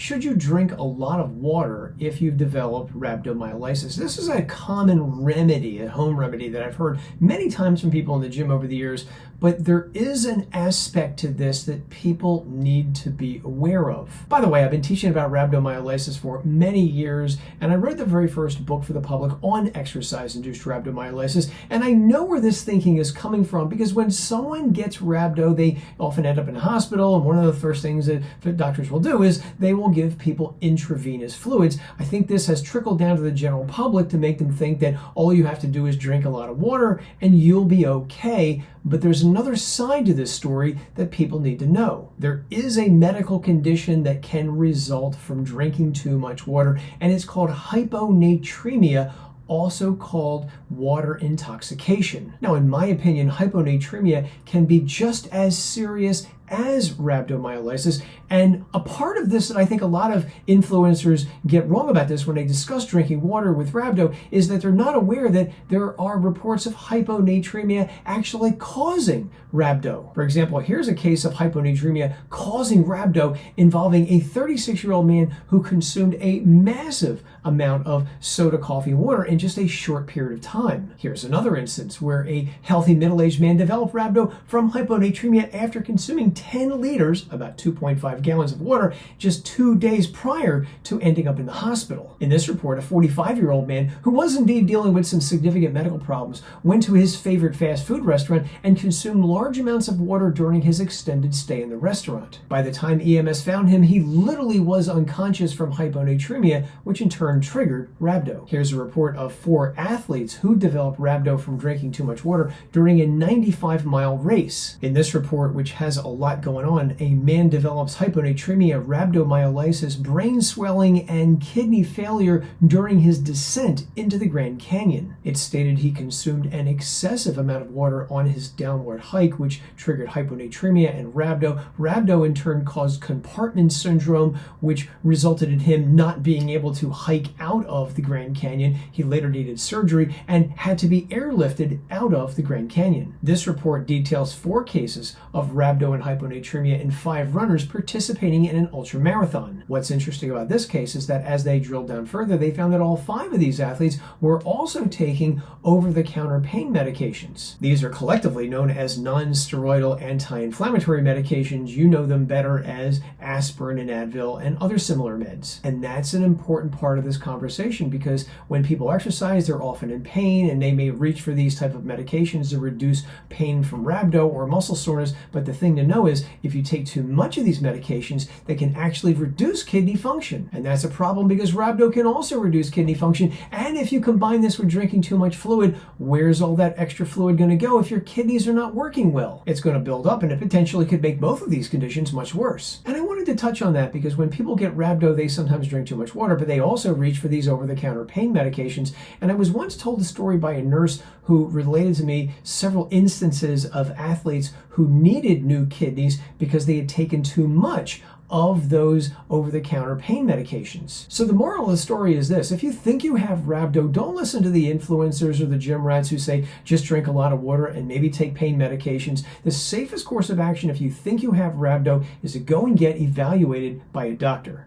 should you drink a lot of water if you've developed rhabdomyolysis? This is a common remedy, a home remedy that I've heard many times from people in the gym over the years, but there is an aspect to this that people need to be aware of. By the way, I've been teaching about rhabdomyolysis for many years, and I wrote the very first book for the public on exercise-induced rhabdomyolysis, and I know where this thinking is coming from because when someone gets rhabdo, they often end up in a hospital, and one of the first things that doctors will do is they will give people intravenous fluids. I think this has trickled down to the general public to make them think that all you have to do is drink a lot of water and you'll be okay. But there's another side to this story that people need to know. There is a medical condition that can result from drinking too much water, and it's called hyponatremia, also called water intoxication. Now, in my opinion, hyponatremia can be just as serious as rhabdomyolysis, and a part of this that I think a lot of influencers get wrong about this when they discuss drinking water with rhabdo is that they're not aware that there are reports of hyponatremia actually causing rhabdo. For example, here's a case of hyponatremia causing rhabdo involving a 36-year-old man who consumed a massive amount of soda, coffee, and water in just a short period of time. Here's another instance where a healthy middle-aged man developed rhabdo from hyponatremia after consuming 10 liters, about 2.5 gallons of water, just 2 days prior to ending up in the hospital. In this report, a 45-year-old man who was indeed dealing with some significant medical problems went to his favorite fast food restaurant and consumed large amounts of water during his extended stay in the restaurant. By the time EMS found him, he literally was unconscious from hyponatremia, which in turn triggered rhabdo. Here's a report of 4 athletes who developed rhabdo from drinking too much water during a 95-mile race. In this report, which has a lot going on, a man develops hyponatremia, rhabdomyolysis, brain swelling, and kidney failure during his descent into the Grand Canyon. It's stated he consumed an excessive amount of water on his downward hike, which triggered hyponatremia and rhabdo. Rhabdo in turn caused compartment syndrome, which resulted in him not being able to hike out of the Grand Canyon. He later needed surgery and had to be airlifted out of the Grand Canyon. This report details 4 cases of rhabdo and hyponatremia in 5 runners participating in an ultramarathon. What's interesting about this case is that as they drilled down further, they found that all 5 of these athletes were also taking over-the-counter pain medications. These are collectively known as non-steroidal anti-inflammatory medications. You know them better as aspirin and Advil and other similar meds. And that's an important part of this conversation because when people exercise, they're often in pain and they may reach for these type of medications to reduce pain from rhabdo or muscle soreness, but the thing to know is if you take too much of these medications, they can actually reduce kidney function. And that's a problem because rhabdo can also reduce kidney function. And if you combine this with drinking too much fluid, where's all that extra fluid going to go if your kidneys are not working well? It's going to build up and it potentially could make both of these conditions much worse. And I wanted to touch on that because when people get rhabdo, they sometimes drink too much water, but they also reach for these over-the-counter pain medications. And I was once told a story by a nurse who related to me several instances of athletes who needed new kidneys because they had taken too much of those over-the-counter pain medications. So the moral of the story is this: if you think you have rhabdo, don't listen to the influencers or the gym rats who say just drink a lot of water and maybe take pain medications. The safest course of action if you think you have rhabdo is to go and get evaluated by a doctor.